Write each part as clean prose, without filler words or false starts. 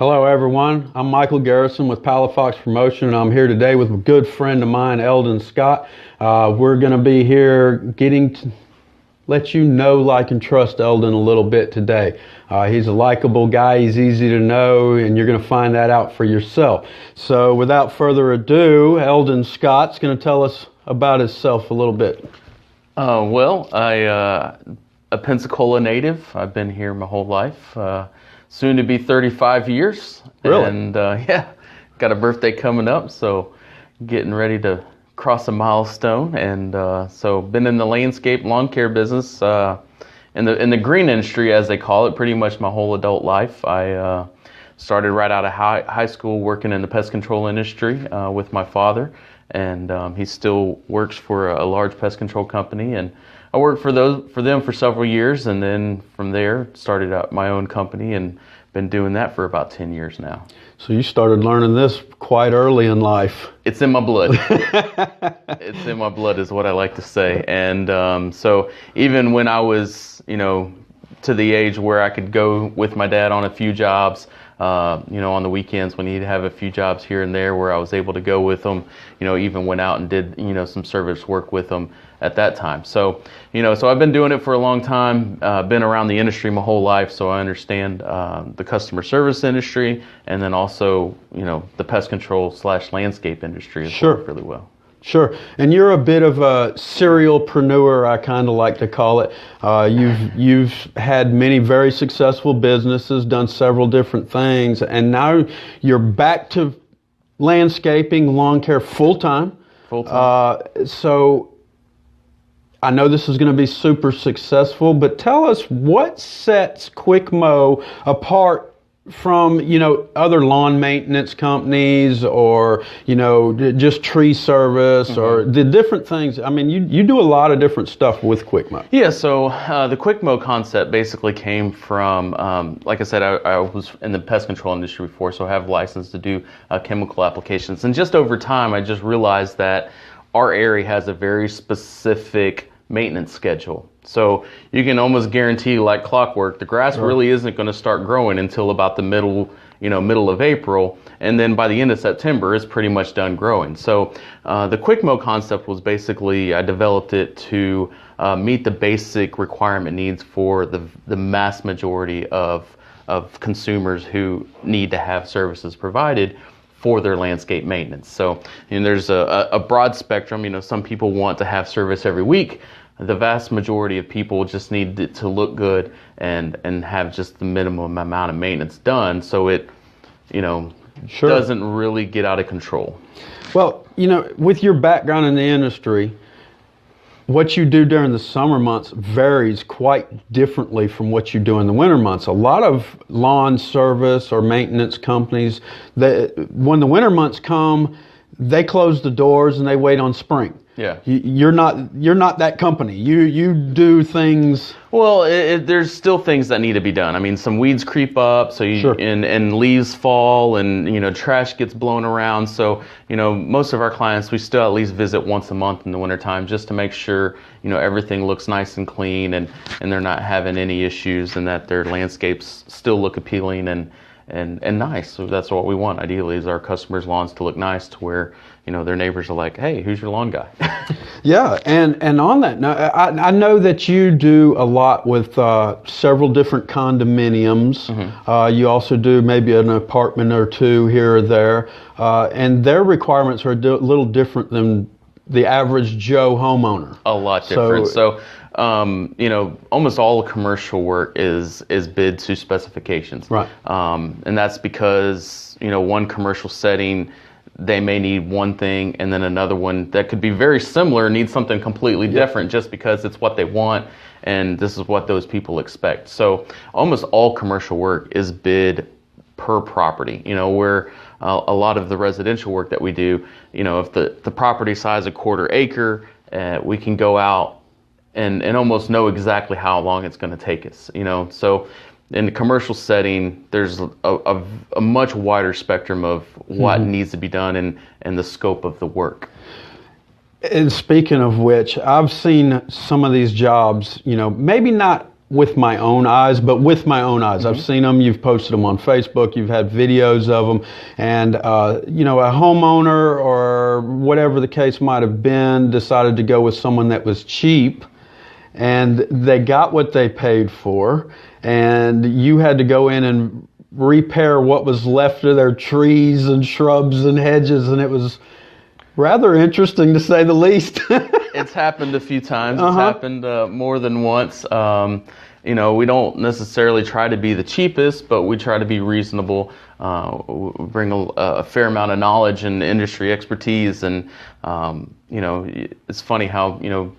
Hello everyone, I'm Michael Garrison with Palafox Promotion, and I'm here today with a good friend of mine, Elden Scott. We're going to be here getting to let you know, like, and trust Elden a little bit today. He's a likable guy, he's easy to know, and you're going to find that out for yourself. So without further ado, Elden Scott's going to tell us about himself a little bit. I'm a Pensacola native. I've been here my whole life. Soon to be 35 years. Really? And yeah, got a birthday coming up, so getting ready to cross a milestone. And so been in the landscape lawn care business, in the green industry, as they call it, pretty much my whole adult life. I started right out of high school working in the pest control industry with my father, and he still works for a large pest control company. And I worked for them for several years, and then from there started out my own company and been doing that for about 10 years now. So you started learning this quite early in life. It's in my blood. It's in my blood is what I like to say. And so even when I was, to the age where I could go with my dad on a few jobs, on the weekends when he'd have a few jobs here and there where I was able to go with him, even went out and did, some service work with him at that time. So, so I've been doing it for a long time, been around the industry my whole life, so I understand the customer service industry, and then also, the pest control / landscape industry as well, really well. Sure. And you're a bit of a serialpreneur, I kind of like to call it. You've had many very successful businesses, done several different things, and now you're back to landscaping, lawn care full-time. Full-time. So I know this is going to be super successful, but tell us what sets Qwikmow apart from, other lawn maintenance companies or, just tree service or the different things. I mean, you do a lot of different stuff with Qwikmow. Yeah, so the Qwikmow concept basically came from, like I said, I was in the pest control industry before, so I have license to do chemical applications. And just over time, I just realized that our area has a very specific maintenance schedule. So you can almost guarantee, like clockwork, the grass really isn't going to start growing until about the middle of April, and then by the end of September, it's pretty much done growing. So the Qwikmow concept was basically, I developed it to meet the basic requirement needs for the mass majority of consumers who need to have services provided for their landscape maintenance. So there's a broad spectrum. Some people want to have service every week. The vast majority of people just need it to look good and have just the minimum amount of maintenance done, so it, doesn't really get out of control. Well, with your background in the industry, what you do during the summer months varies quite differently from what you do in the winter months. A lot of lawn service or maintenance companies, when the winter months come, they close the doors and they wait on spring. Yeah, you're not that company. You do things. Well, there's still things that need to be done. I mean, some weeds creep up, so and leaves fall, and trash gets blown around. So most of our clients, we still at least visit once a month in the wintertime just to make sure everything looks nice and clean, and they're not having any issues, and that their landscapes still look appealing and nice. So that's what we want ideally, is our customers' lawns to look nice, to where their neighbors are like, hey, who's your lawn guy? Yeah, and on that note, I know that you do a lot with several different condominiums. You also do maybe an apartment or two here or there, and their requirements are a little different than the average Joe homeowner. A lot different. So almost all commercial work is bid to specifications. Right. And that's because, one commercial setting, they may need one thing, and then another one that could be very similar needs something completely different, just because it's what they want and this is what those people expect. So almost all commercial work is bid per property, where a lot of the residential work that we do, if the property size a 1/4 acre, we can go out and almost know exactly how long it's going to take us, So in the commercial setting, there's a much wider spectrum of what needs to be done and the scope of the work. And speaking of which, I've seen some of these jobs, maybe not with my own eyes, but with my own eyes. I've seen them, you've posted them on Facebook, you've had videos of them, and you know, a homeowner or whatever the case might have been decided to go with someone that was cheap, and they got what they paid for, and you had to go in and repair what was left of their trees and shrubs and hedges, and it was rather interesting to say the least. It's happened a few times. It's happened more than once. You know, we don't necessarily try to be the cheapest, but we try to be reasonable. We bring a fair amount of knowledge and industry expertise, and you know, it's funny how, you know,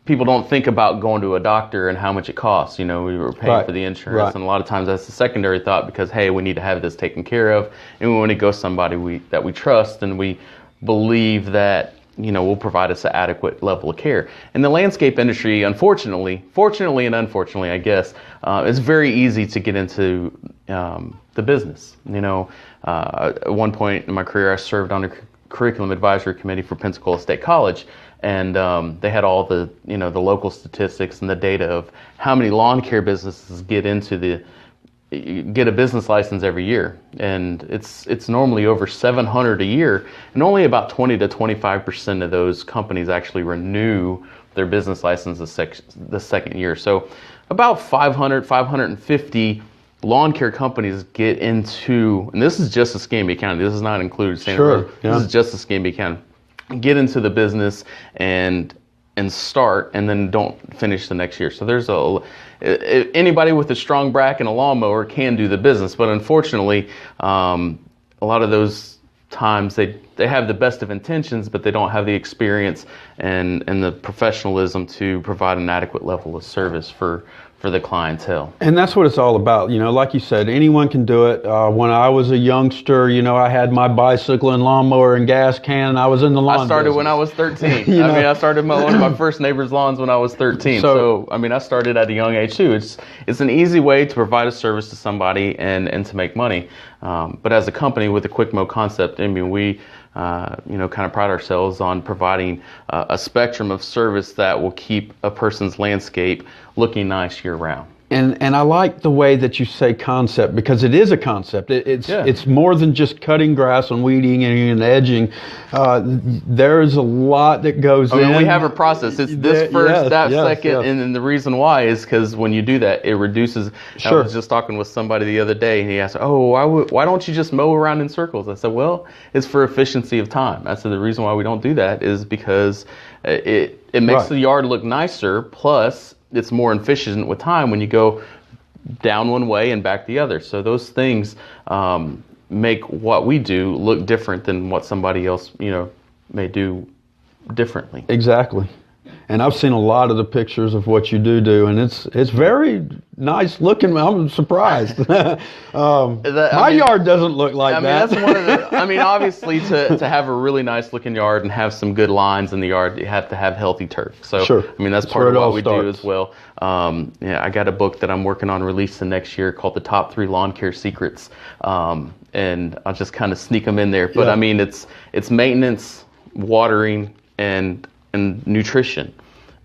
people don't think about going to a doctor and how much it costs. You know, we were paying for the insurance, and a lot of times that's the secondary thought because, hey, we need to have this taken care of, and we want to go somebody that we trust and we believe that, you know, will provide us an adequate level of care. In the landscape industry, fortunately and unfortunately, I guess, it's very easy to get into the business. You know, at one point in my career, I served on a curriculum advisory committee for Pensacola State College, and they had all the, you know, the local statistics and the data of how many lawn care businesses get a business license every year, and it's normally over 700 a year, and only about 20 to 25% of those companies actually renew their business license the second year. So about 550 lawn care companies get into, and this is just Escambia County, this is not included Santa Rosa, this is just Escambia County, get into the business and start and then don't finish the next year. So there's anybody with a strong brack and a lawnmower can do the business, but unfortunately, a lot of those times they have the best of intentions, but they don't have the experience and the professionalism to provide an adequate level of service for the clientele. And that's what it's all about. You know, like you said, anyone can do it. When I was a youngster, you know, I had my bicycle and lawnmower and gas can, and I was in the lawn I started business. When I was 13. I started one of my first neighbor's lawns when I was 13. So I mean, I started at a young age too. It's an easy way to provide a service to somebody and to make money. But as a company with the Qwikmow concept, I mean, we you know, kind of pride ourselves on providing a spectrum of service that will keep a person's landscape looking nice year round. And I like the way that you say concept, because it is a concept. It's more than just cutting grass and weeding and edging. There's a lot that goes in. We have a process. It's this first, that second, and then the reason why is because when you do that, it reduces. I was just talking with somebody the other day, and he asked, "Oh, why don't you just mow around in circles?" I said, "Well, it's for efficiency of time." I said, "The reason why we don't do that is because it makes the yard look nicer, plus it's more efficient with time when you go down one way and back the other." So those things make what we do look different than what somebody else, you know, may do differently. Exactly. And I've seen a lot of the pictures of what you do, and it's very nice looking. I'm surprised. My yard doesn't look like that. That's one of the. I mean, obviously, to have a really nice looking yard and have some good lines in the yard, you have to have healthy turf. So, I mean, that's part of what we do as well. I got a book that I'm working on releasing next year called "The Top 3 Lawn Care Secrets," and I'll just kind of sneak them in there. But I mean, it's maintenance, watering, and nutrition.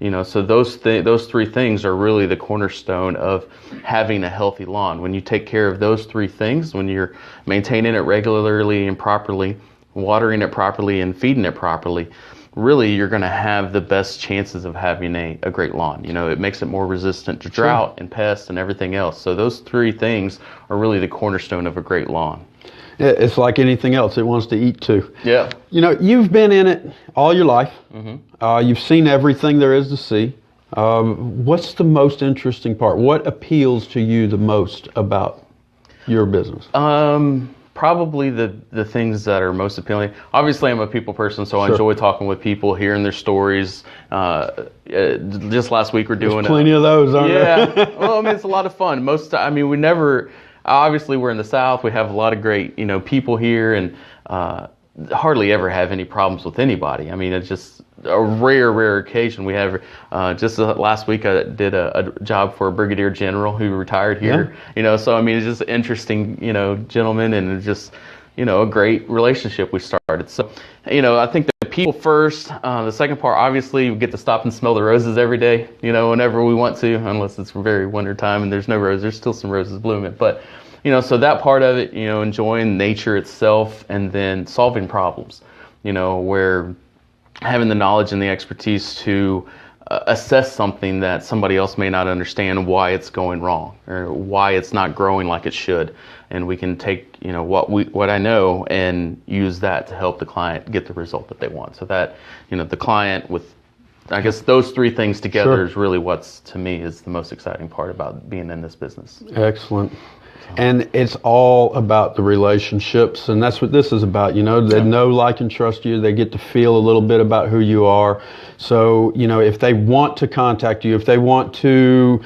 You know, so those three things are really the cornerstone of having a healthy lawn. When you take care of those three things, when you're maintaining it regularly and properly, watering it properly and feeding it properly, really you're going to have the best chances of having a great lawn. You know, it makes it more resistant to drought and pests and everything else. So those three things are really the cornerstone of a great lawn. It's like anything else. It wants to eat too. Yeah. You know, you've been in it all your life. You've seen everything there is to see. What's the most interesting part? What appeals to you the most about your business? Probably the things that are most appealing. Obviously, I'm a people person, so I enjoy talking with people, hearing their stories. Just last week we're doing plenty of those, aren't there? Well, I mean, it's a lot of fun. Obviously, we're in the South. We have a lot of great, you know, people here, and hardly ever have any problems with anybody. I mean, it's just a rare occasion. We have just last week I did a job for a brigadier general who retired here. You know, so I mean, it's just interesting, you know, gentleman, and just, you know, a great relationship we started. So, you know, I think the people first. The second part, obviously, we get to stop and smell the roses every day, whenever we want to, unless it's very winter time and there's no roses. There's still some roses blooming. But, so that part of it, enjoying nature itself, and then solving problems, where having the knowledge and the expertise to assess something that somebody else may not understand why it's going wrong or why it's not growing like it should. And we can take, what I know and use that to help the client get the result that they want. So that, the client with, I guess those three things together Sure. is really what's, to me, is the most exciting part about being in this business. Excellent. And it's all about the relationships, and that's what this is about. They know, like, and trust you. They get to feel a little bit about who you are. So, if they want to contact you, if they want to,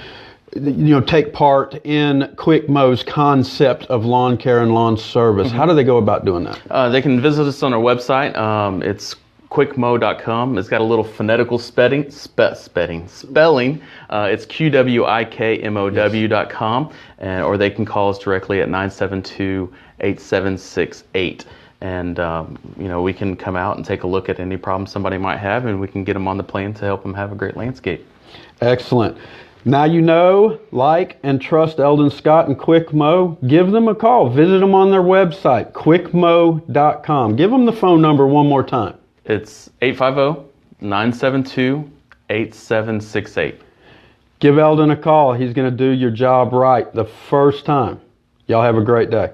take part in Qwikmow's concept of lawn care and lawn service, how do they go about doing that? They can visit us on our website. It's Qwikmow.com. It's got a little phonetical spelling. It's Qwikmow.com, or they can call us directly at 972-8768. And we can come out and take a look at any problem somebody might have, and we can get them on the plan to help them have a great landscape. Excellent. Now you know, like, and trust Elden Scott and Qwikmow. Give them a call. Visit them on their website, Qwikmow.com. Give them the phone number one more time. It's 850-972-8768. Give Elden a call. He's going to do your job right the first time. Y'all have a great day.